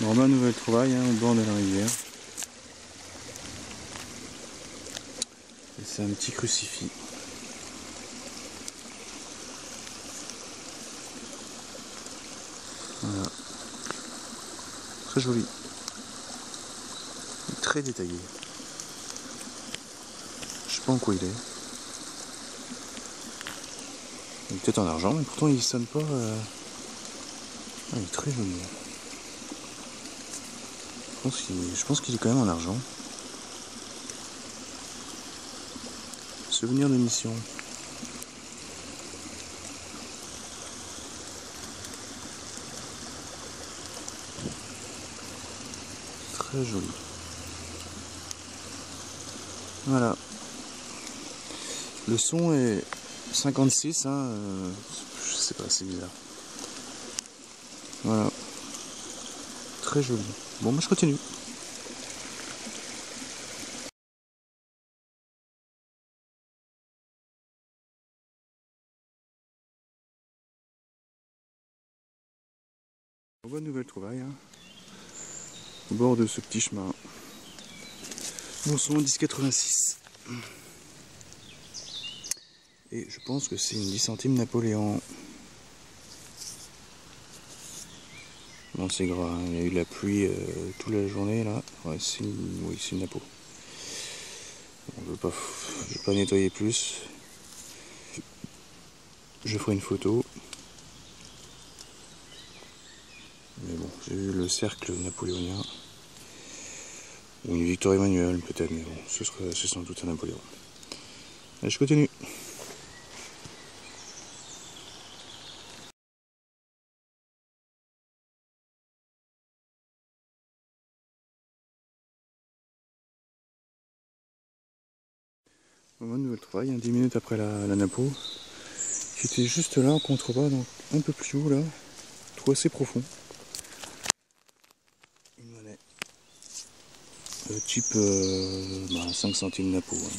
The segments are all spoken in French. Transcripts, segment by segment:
Bon, ma nouvelle trouvaille au bord de la rivière. Et c'est un petit crucifix. Voilà. Très joli. Et très détaillé. Je sais pas en quoi il est. Il est peut-être en argent, mais pourtant il sonne pas. Ah, il est très joli. Je pense qu'il est quand même en argent. Souvenir de mission. Très joli. Voilà. Le son est 56, hein, je sais pas, c'est bizarre. Voilà. Très joli. Bon, moi je continue. Bonne nouvelle trouvaille, hein, au bord de ce petit chemin. Bon son 10,86. Et je pense que c'est une 10 centimes Napoléon. Bon, c'est gras, hein. Il y a eu la pluie toute la journée là. Ouais, oui, c'est une Napo. Bon, je vais pas nettoyer plus. Je ferai une photo. Mais bon, j'ai eu le cercle napoléonien. Ou une Victor Emmanuel peut-être, mais bon, c'est sans doute un Napoléon. Allez, je continue. Bon, nouvelle trouvaille, 10 minutes après la Napo. J'étais juste là en contrebas, donc un peu plus haut là. Trou assez profond. Une monnaie. Type 5 centimes Napo. Hein.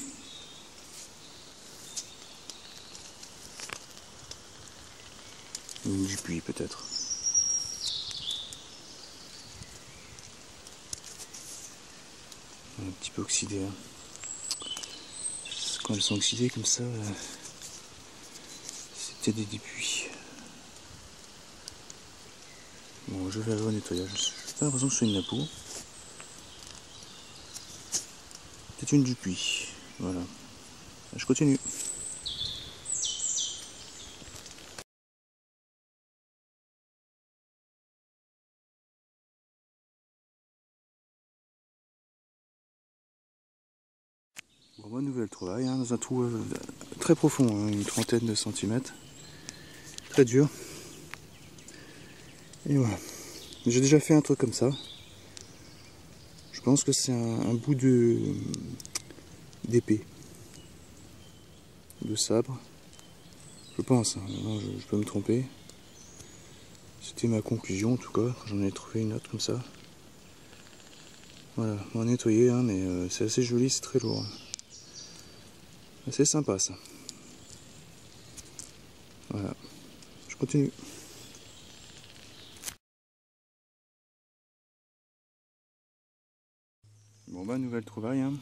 Une Dupuis peut-être. Un petit peu oxydé. Hein. Quand elles sont oxydées comme ça, c'est peut-être des Dupuis. Bon, je vais aller au nettoyage. J'ai pas l'impression que c'est une Napo. C'est une Dupuis. Voilà. Je continue. Bon, bonne nouvelle trouvaille, hein, dans un trou très profond, hein, une trentaine de centimètres. Très dur. Et voilà. J'ai déjà fait un truc comme ça. Je pense que c'est un bout d'épée. De sabre. Je pense, hein. Non, je peux me tromper. C'était ma conclusion en tout cas, j'en ai trouvé une autre comme ça. Voilà, on va nettoyer, hein, mais c'est assez joli, c'est très lourd. C'est sympa ça. Voilà, je continue. Bon bah nouvelle trouvaille. Hein.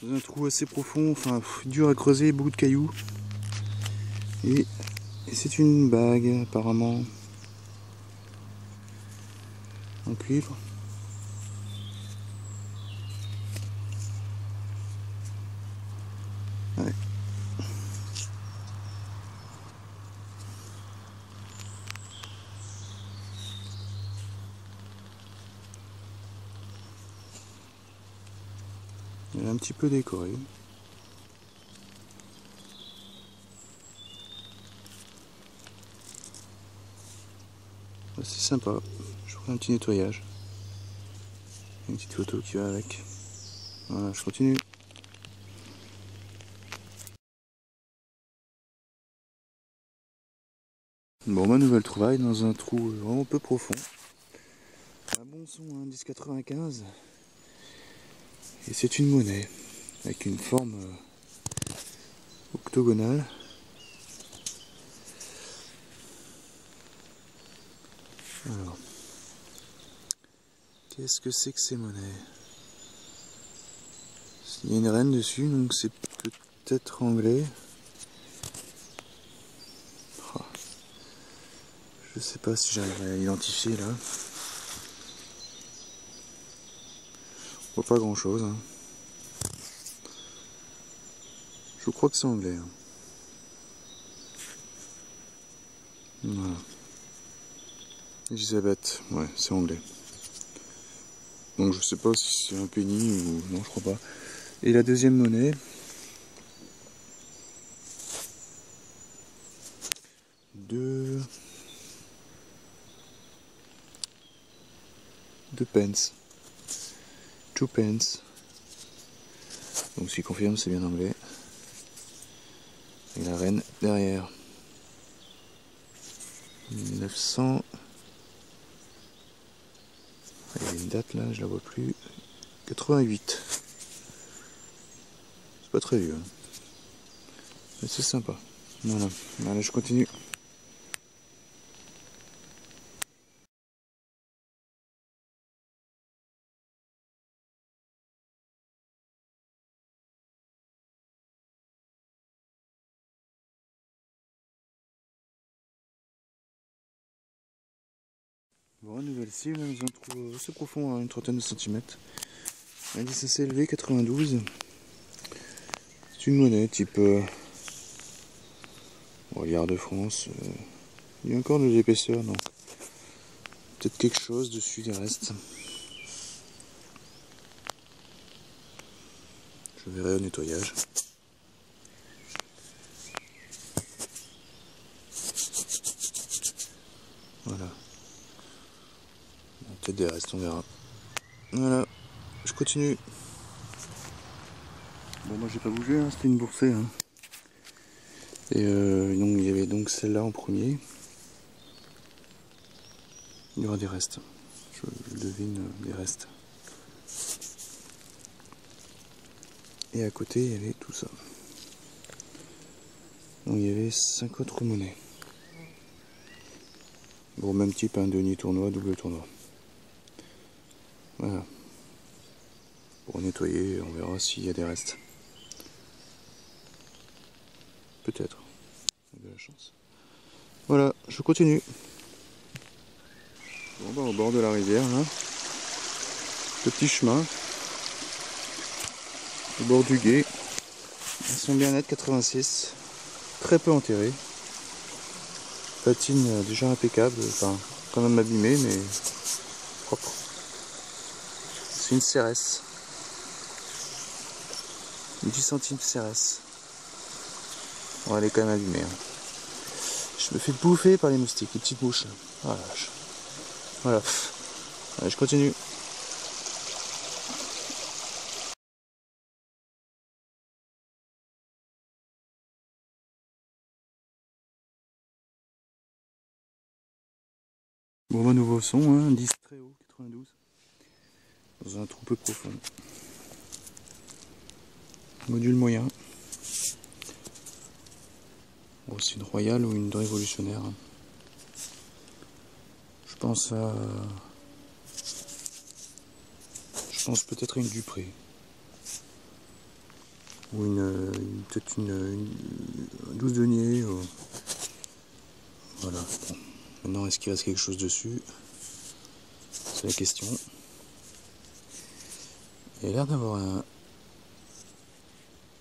Dans un trou assez profond, enfin dur à creuser, beaucoup de cailloux. Et c'est une bague apparemment en cuivre. Ouais. Elle est un petit peu décorée. C'est sympa. Je ferai un petit nettoyage. Une petite photo qui va avec. Voilà, je continue. Bon, ma nouvelle trouvaille dans un trou vraiment peu profond. Un bon son, hein, 10,95. Et c'est une monnaie avec une forme octogonale. Alors, Qu'est-ce que c'est que ces monnaies? Il y a une reine dessus, donc c'est peut-être anglais. Oh. Je sais pas si j'arriverai à identifier là. On voit pas grand chose. Hein. Je crois que c'est anglais. Hein. Voilà. Elisabeth, ouais, c'est anglais. Donc je sais pas si c'est un penny ou non, je crois pas. Et la deuxième monnaie, deux pence, 2 pence. Donc ce qui confirme, c'est bien anglais. Et la reine derrière. 1900. Il y a une date là, je la vois plus. 88. C'est pas très vieux. Hein. Mais c'est sympa. Voilà. Allez, je continue. Bon, nouvelle cible, nous en trouve assez profond à une trentaine de centimètres. Indice assez élevé, 92. C'est une monnaie type Liard de France. Il y a encore de l'épaisseur, donc peut-être quelque chose dessus des restes. Je verrai au nettoyage. Voilà. Peut-être des restes, on verra. Voilà, je continue. Bon, moi j'ai pas bougé, hein, c'était une boursée. Hein. Et donc il y avait donc celle-là en premier. Il y aura des restes. Je devine des restes. Et à côté, il y avait tout ça. Donc il y avait 5 autres monnaies. Bon, même type, un denier tournoi, double tournoi. Voilà. Pour nettoyer, on verra s'il y a des restes. Peut-être. De la chance. Voilà, je continue. Bon, bah, au bord de la rivière, là. Petit chemin. Au bord du gué. Elles sont bien nettes, 86. Très peu enterrées. Patine déjà impeccable. Enfin, quand même abîmée, mais propre. C'est une CRS. 10 centimes CRS. Bon, elle est quand même abîmée. Hein. Je me fais bouffer par les moustiques, les petites mouches. Oh la vache. Voilà. Allez, je continue. Bon, bah, nouveau son, hein, 10 très haut, 92. Dans un trou peu profond. Module moyen. Bon, c'est une royale ou une révolutionnaire. Je pense à... Je pense peut-être à une Dupré. Ou peut-être une 12 deniers. Voilà. Bon. Maintenant, est-ce qu'il reste quelque chose dessus? C'est la question. Il y a l'air d'avoir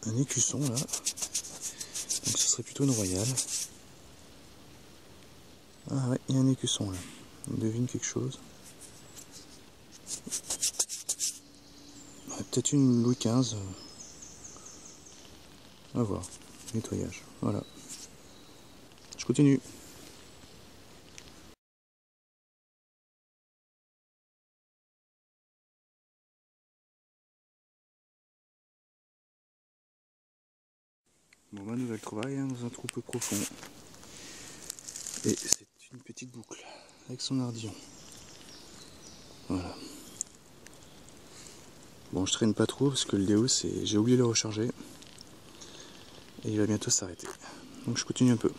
un écusson là. Donc ce serait plutôt une royale. Ah ouais, il y a un écusson là. On devine quelque chose. Peut-être une Louis XV. On va voir. Nettoyage. Voilà. Je continue. Bon, ma nouvelle trouvaille hein, dans un trou peu profond. Et c'est une petite boucle avec son ardillon. Voilà. Bon, je traîne pas trop parce que le déo, j'ai oublié de le recharger. Et il va bientôt s'arrêter. Donc je continue un peu.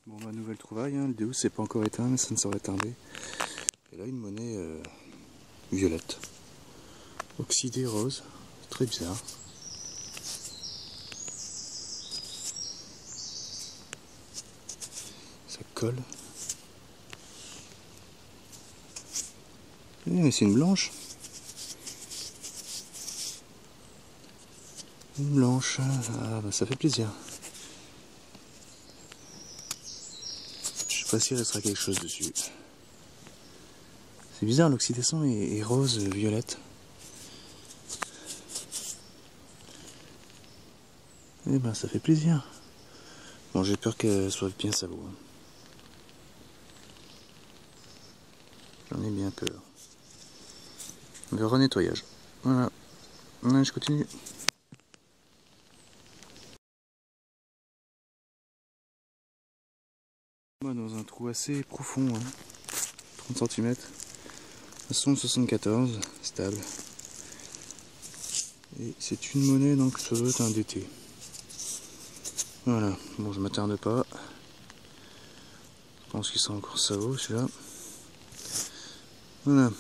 Bon, ma nouvelle nouvelle trouvaille, hein. Le Deus c'est pas encore éteint mais ça ne saurait tarder. Et là une monnaie violette, oxydée rose, très bizarre. Ça colle. Mais c'est une blanche. Une blanche, ah bah ça fait plaisir. Je sais pas s'il restera quelque chose dessus. C'est bizarre, l'oxydation est rose, violette. Eh ben ça fait plaisir. Bon, j'ai peur qu'elle soit bien salo. J'en ai bien peur. Le renettoyage. Voilà. Allez, je continue. Dans un trou assez profond, hein. 30 cm. 74, stable. Et c'est une monnaie, donc ça doit être un DT. Voilà, bon je m'attarde pas. Je pense qu'il sera encore salaud celui-là. Voilà.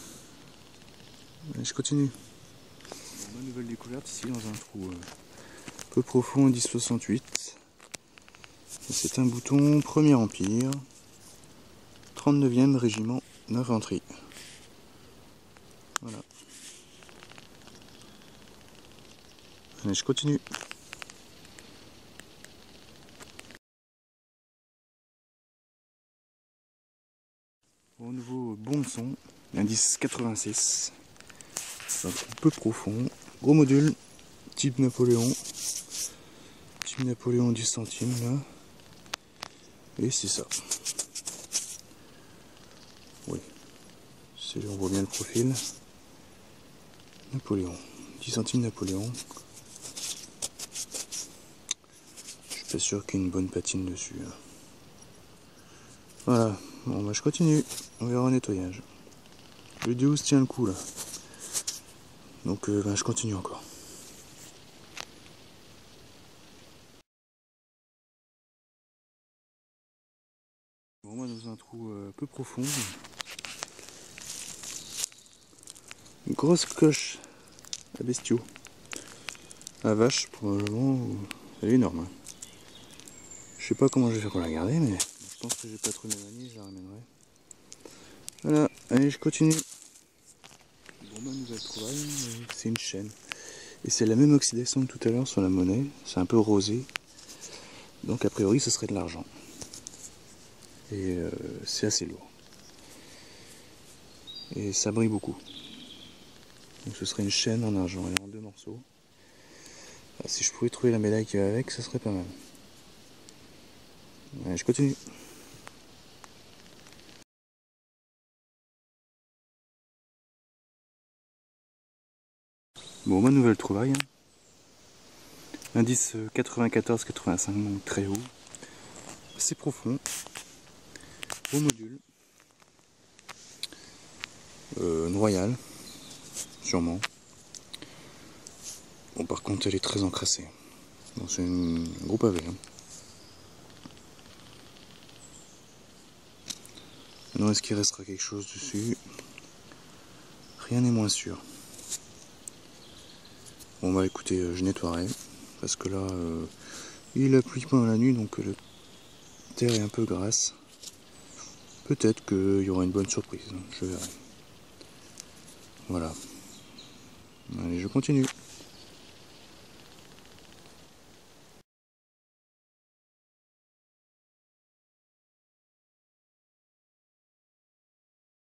Allez, je continue. Bon, ma nouvelle découverte ici dans un trou peu profond, 10,68. C'est un bouton Premier Empire, 39e régiment d'infanterie. Voilà. Allez, je continue. Au nouveau bon son, indice 86. C'est un trou peu profond. Gros module, type Napoléon. Type Napoléon 10 centimes là. Et c'est ça. Oui. On voit bien le profil. Napoléon. 10 centimes Napoléon. Je suis pas sûr qu'il y ait une bonne patine dessus. Voilà. Bon bah je continue. On verra au nettoyage. Le Deus tient le coup là. Donc bah, je continue encore. Bon, moi dans un trou peu profond. Une grosse coche à bestiaux. À vache, probablement, elle est énorme. Je sais pas comment je vais faire pour la garder, mais je pense que j'ai pas trop de manie, je la ramènerai. Voilà, allez, je continue. Bon, ma nouvelle trouvaille, c'est une chaîne. Et c'est la même oxydation que tout à l'heure sur la monnaie, c'est un peu rosé. Donc a priori, ce serait de l'argent. Et c'est assez lourd. Et ça brille beaucoup. Donc ce serait une chaîne en argent, elle est en 2 morceaux. Alors, si je pouvais trouver la médaille qui va avec, ce serait pas mal. Allez, je continue. Bon, ma nouvelle trouvaille. Indice 94-85, donc très haut. Assez profond. Beau module. Une royale, sûrement. Bon, par contre, elle est très encrassée. Bon, c'est un gros pavé. Hein. Maintenant, est-ce qu'il restera quelque chose dessus? Rien n'est moins sûr. Bon, bah écoutez, je nettoierai. Parce que là, il a plu pendant la nuit, donc la terre est un peu grasse. Peut-être qu'il y aura une bonne surprise, je verrai. Voilà. Allez, je continue.